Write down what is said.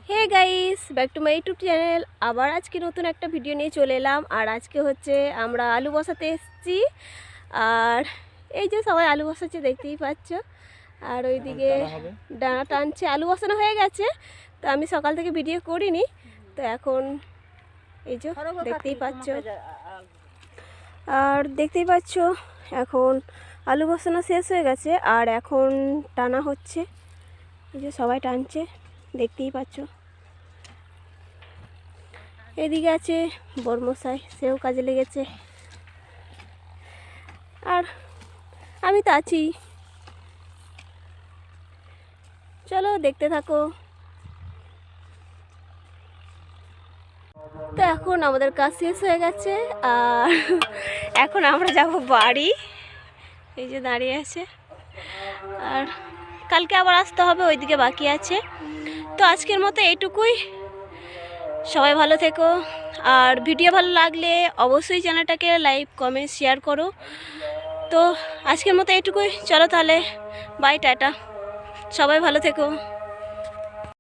Hey guys, back to my YouTube channel. আবার আজকে নতুন একটা ভিডিও নিয়ে চলে এলাম। আর আজকে হচ্ছে আমরা আলু বসাতে এসেছি। আর এই যে সবাই আলু বসাচ্ছে, দেখতেই পাচ্ছ। আর ওইদিকে ডানা টানছে। আলু বসানো হয়ে গেছে, তো আমি সকাল থেকে ভিডিও করিনি। তো এখন এই যে দেখতেই পাচ্ছ। আর দেখতেই পাচ্ছ এখন আলু বসানো শেষ হয়ে গেছে, আর এখন টানা হচ্ছে। এই যে সবাই টানছে, দেখতেই পাচ্ছ। এদিকে আছে বর্মশাই, সেও কাজে লেগেছে। আর আমি তো আছি, চলো দেখতে থাকো। তো এখন আমাদের কাজ শেষ হয়ে গেছে, আর এখন আমরা যাব বাড়ি। এই যে দাঁড়িয়ে আছে, আর কালকে আবার আসতে হবে, ওইদিকে বাকি আছে। তো আজকের মতো এইটুকুই। সবাই ভালো থেকো, আর ভিডিও ভালো লাগলে অবশ্যই চ্যানেলটাকে লাইক কমেন্ট শেয়ার করো। তো আজকের মতো এইটুকুই, চলো তাহলে, বাই, টাটা, সবাই ভালো থেকো।